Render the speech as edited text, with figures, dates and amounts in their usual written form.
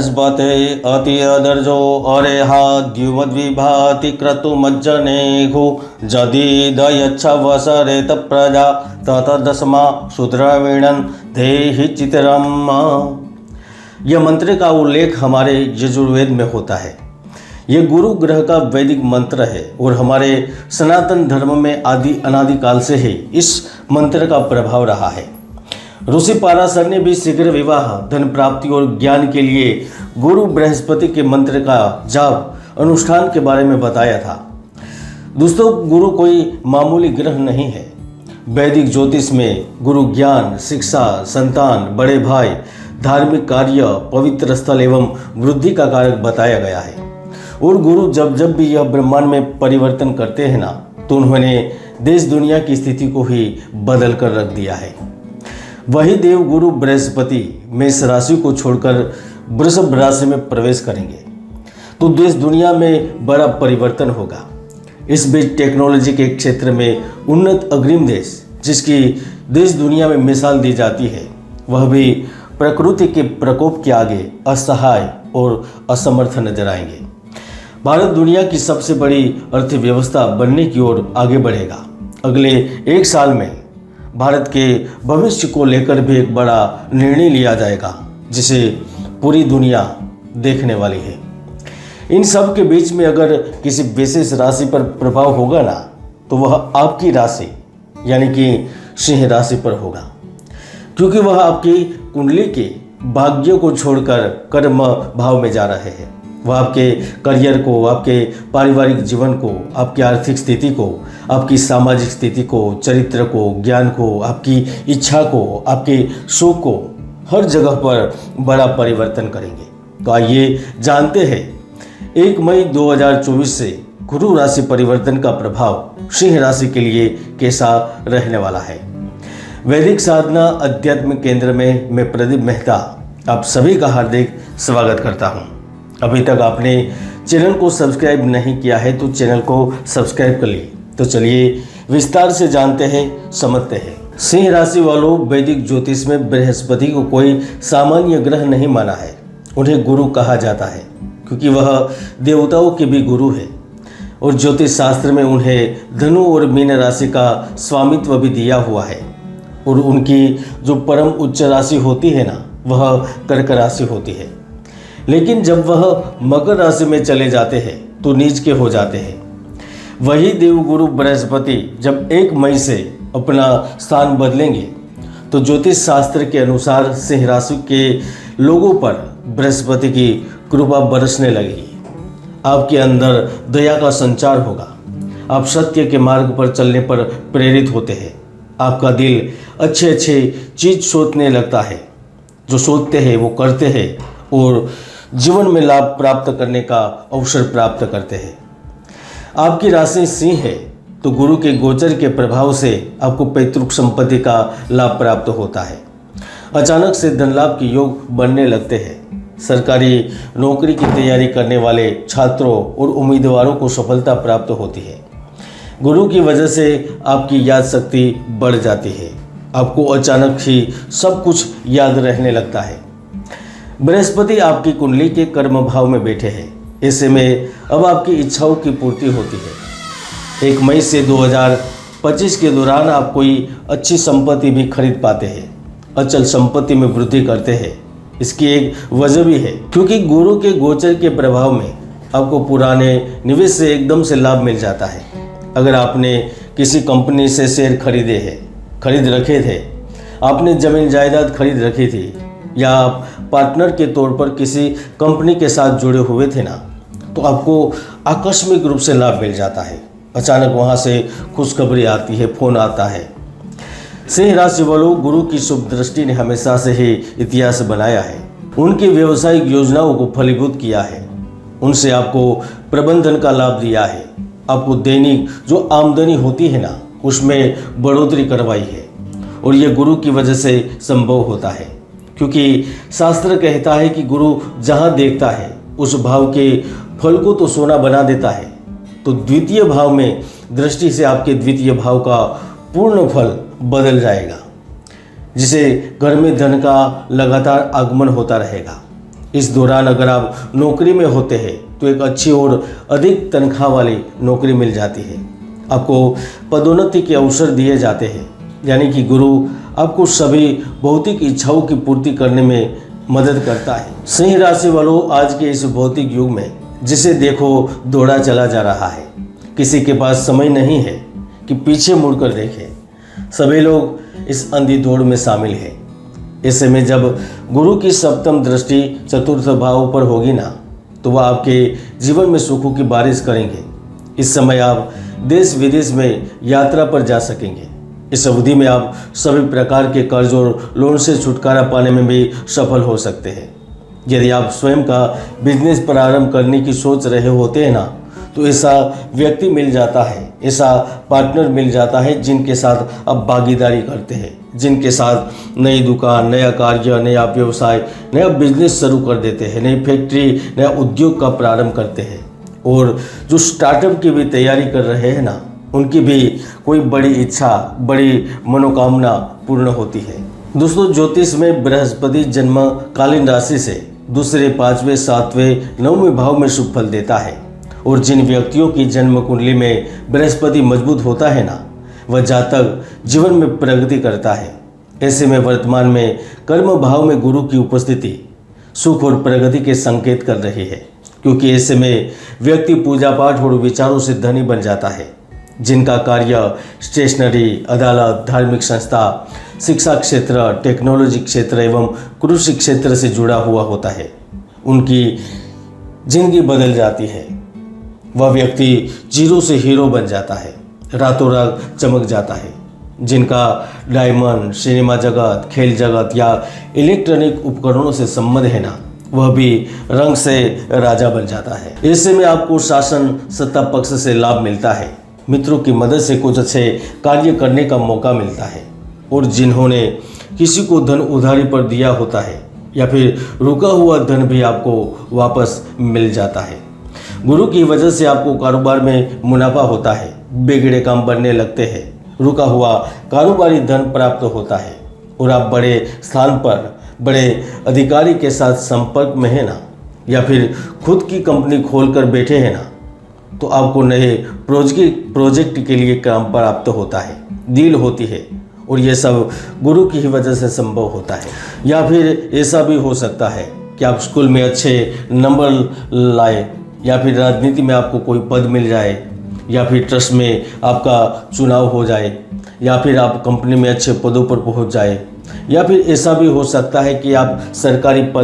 बृहस्पते अति अदर्जो अरेहा द्युमद्विभाति क्रतुमज्जनेघु जदि दयच्छवसरे तप्रजा ततदस्मा शूद्रवीणन देहि चितरम। यह मंत्र का उल्लेख हमारे यजुर्वेद में होता है। यह गुरु ग्रह का वैदिक मंत्र है और हमारे सनातन धर्म में आदि अनादिकाल से ही इस मंत्र का प्रभाव रहा है। ऋषि पाराशर ने भी शीघ्र विवाह, धन प्राप्ति और ज्ञान के लिए गुरु बृहस्पति के मंत्र का जाप अनुष्ठान के बारे में बताया था। दोस्तों, गुरु कोई मामूली ग्रह नहीं है। वैदिक ज्योतिष में गुरु ज्ञान, शिक्षा, संतान, बड़े भाई, धार्मिक कार्य, पवित्र स्थल एवं वृद्धि का कारक बताया गया है। और गुरु जब जब भी यह ब्रह्मांड में परिवर्तन करते हैं ना, तो उन्होंने देश दुनिया की स्थिति को ही बदल कर रख दिया है। वही देव गुरु बृहस्पति मेष राशि को छोड़कर वृषभ राशि में प्रवेश करेंगे तो देश दुनिया में बड़ा परिवर्तन होगा। इस बीच टेक्नोलॉजी के क्षेत्र में उन्नत अग्रिम देश, जिसकी देश दुनिया में मिसाल दी जाती है, वह भी प्रकृति के प्रकोप के आगे असहाय और असमर्थ नजर आएंगे। भारत दुनिया की सबसे बड़ी अर्थव्यवस्था बनने की ओर आगे बढ़ेगा। अगले 1 साल में भारत के भविष्य को लेकर भी एक बड़ा निर्णय लिया जाएगा, जिसे पूरी दुनिया देखने वाली है। इन सब के बीच में अगर किसी विशेष राशि पर प्रभाव होगा ना, तो वह आपकी राशि यानी कि सिंह राशि पर होगा, क्योंकि वह आपकी कुंडली के भाग्य को छोड़कर कर्म भाव में जा रहे हैं। वह आपके करियर को, आपके पारिवारिक जीवन को, आपकी आर्थिक स्थिति को, आपकी सामाजिक स्थिति को, चरित्र को, ज्ञान को, आपकी इच्छा को, आपके शौक को, हर जगह पर बड़ा परिवर्तन करेंगे। तो आइए जानते हैं 1 मई 2024 से गुरु राशि परिवर्तन का प्रभाव सिंह राशि के लिए कैसा रहने वाला है। वैदिक साधना अध्यात्म केंद्र में मैं प्रदीप मेहता आप सभी का हार्दिक स्वागत करता हूँ। अभी तक आपने चैनल को सब्सक्राइब नहीं किया है तो चैनल को सब्सक्राइब कर लिए। तो चलिए विस्तार से जानते हैं, समझते हैं। सिंह राशि वालों, वैदिक ज्योतिष में बृहस्पति को कोई सामान्य ग्रह नहीं माना है। उन्हें गुरु कहा जाता है क्योंकि वह देवताओं के भी गुरु है और ज्योतिष शास्त्र में उन्हें धनु और मीन राशि का स्वामित्व भी दिया हुआ है। और उनकी जो परम उच्च राशि होती है ना, वह कर्क राशि होती है। लेकिन जब वह मकर राशि में चले जाते हैं तो नीच के हो जाते हैं। वही देवगुरु बृहस्पति जब 1 मई से अपना स्थान बदलेंगे तो ज्योतिष शास्त्र के अनुसार सिंह राशि के लोगों पर बृहस्पति की कृपा बरसने लगेगी। आपके अंदर दया का संचार होगा। आप सत्य के मार्ग पर चलने पर प्रेरित होते हैं। आपका दिल अच्छे अच्छे चीज सोचने लगता है। जो सोचते हैं वो करते हैं और जीवन में लाभ प्राप्त करने का अवसर प्राप्त करते हैं। आपकी राशि सिंह है तो गुरु के गोचर के प्रभाव से आपको पैतृक संपत्ति का लाभ प्राप्त होता है। अचानक से धन लाभ के योग बनने लगते हैं। सरकारी नौकरी की तैयारी करने वाले छात्रों और उम्मीदवारों को सफलता प्राप्त होती है। गुरु की वजह से आपकी याद शक्ति बढ़ जाती है। आपको अचानक ही सब कुछ याद रहने लगता है। बृहस्पति आपकी कुंडली के कर्म भाव में बैठे हैं। ऐसे में अब आपकी इच्छाओं की पूर्ति होती है। 1 मई से 2025 के दौरान आप कोई अच्छी संपत्ति भी खरीद पाते हैं। अचल संपत्ति में वृद्धि करते हैं। इसकी एक वजह भी है क्योंकि गुरु के गोचर के प्रभाव में आपको पुराने निवेश से एकदम से लाभ मिल जाता है। अगर आपने किसी कंपनी से शेयर खरीद रखे थे, आपने जमीन जायदाद खरीद रखी थी, या आप पार्टनर के तौर पर किसी कंपनी के साथ जुड़े हुए थे ना, तो आपको आकस्मिक रूप से लाभ मिल जाता है। अचानक वहाँ से खुशखबरी आती है, फोन आता है। सिंह राशि वालों, गुरु की शुभ दृष्टि ने हमेशा से ही इतिहास बनाया है। उनकी व्यवसायिक योजनाओं को फलीभूत किया है। उनसे आपको प्रबंधन का लाभ दिया है। आपको दैनिक जो आमदनी होती है ना, उसमें बढ़ोतरी करवाई है और ये गुरु की वजह से संभव होता है। क्योंकि शास्त्र कहता है कि गुरु जहाँ देखता है उस भाव के फल को तो सोना बना देता है। तो द्वितीय भाव में दृष्टि से आपके द्वितीय भाव का पूर्ण फल बदल जाएगा, जिसे घर में धन का लगातार आगमन होता रहेगा। इस दौरान अगर आप नौकरी में होते हैं तो एक अच्छी और अधिक तनख्वाह वाली नौकरी मिल जाती है। आपको पदोन्नति के अवसर दिए जाते हैं, यानी कि गुरु आपको सभी भौतिक इच्छाओं की पूर्ति करने में मदद करता है। सिंह राशि वालों, आज के इस भौतिक युग में जिसे देखो दौड़ा चला जा रहा है, किसी के पास समय नहीं है कि पीछे मुड़कर देखे। सभी लोग इस अंधी दौड़ में शामिल है। ऐसे में जब गुरु की सप्तम दृष्टि चतुर्थ भाव पर होगी ना, तो वह आपके जीवन में सुखों की बारिश करेंगे। इस समय आप देश विदेश में यात्रा पर जा सकेंगे। इस अवधि में आप सभी प्रकार के कर्ज और लोन से छुटकारा पाने में भी सफल हो सकते हैं। यदि आप स्वयं का बिजनेस प्रारंभ करने की सोच रहे होते हैं ना, तो ऐसा व्यक्ति मिल जाता है, ऐसा पार्टनर मिल जाता है जिनके साथ आप भागीदारी करते हैं, जिनके साथ नई दुकान, नया कार्य, नया व्यवसाय, नया बिजनेस शुरू कर देते हैं, नई फैक्ट्री, नया उद्योग का प्रारंभ करते हैं। और जो स्टार्टअप की भी तैयारी कर रहे हैं ना, उनकी भी कोई बड़ी इच्छा, बड़ी मनोकामना पूर्ण होती है। दोस्तों, ज्योतिष में बृहस्पति जन्मकालीन राशि से दूसरे, पांचवें, सातवें, नौवें भाव में शुभ फल देता है। और जिन व्यक्तियों की जन्म कुंडली में बृहस्पति मजबूत होता है ना, वह जातक जीवन में प्रगति करता है। ऐसे में वर्तमान में कर्म भाव में गुरु की उपस्थिति सुख और प्रगति के संकेत कर रही है, क्योंकि ऐसे में व्यक्ति पूजा पाठ और विचारों से धनी बन जाता है। जिनका कार्य स्टेशनरी, अदालत, धार्मिक संस्था, शिक्षा क्षेत्र, टेक्नोलॉजी क्षेत्र एवं कृषि क्षेत्र से जुड़ा हुआ होता है, उनकी जिंदगी बदल जाती है। वह व्यक्ति जीरो से हीरो बन जाता है, रातों रात चमक जाता है। जिनका डायमंड, सिनेमा जगत, खेल जगत या इलेक्ट्रॉनिक उपकरणों से संबंध है ना, वह भी रंग से राजा बन जाता है। ऐसे में आपको शासन सत्ता पक्ष से लाभ मिलता है। मित्रों की मदद से कुछ अच्छे कार्य करने का मौका मिलता है। और जिन्होंने किसी को धन उधारी पर दिया होता है या फिर रुका हुआ धन भी आपको वापस मिल जाता है। गुरु की वजह से आपको कारोबार में मुनाफा होता है, बिगड़े काम बनने लगते हैं, रुका हुआ कारोबारी धन प्राप्त होता है और आप बड़े स्थान पर बड़े अधिकारी के साथ संपर्क में है ना, या फिर खुद की कंपनी खोलकर बैठे हैं ना, तो आपको नए प्रोजेक्ट के लिए काम प्राप्त होता है, डील होती है। और ये सब गुरु की ही वजह से संभव होता है। या फिर ऐसा भी हो सकता है कि आप स्कूल में अच्छे नंबर लाए, या फिर राजनीति में आपको कोई पद मिल जाए, या फिर ट्रस्ट में आपका चुनाव हो जाए, या फिर आप कंपनी में अच्छे पदों पर पहुंच जाए, या फिर ऐसा भी हो सकता है कि आप सरकारी पद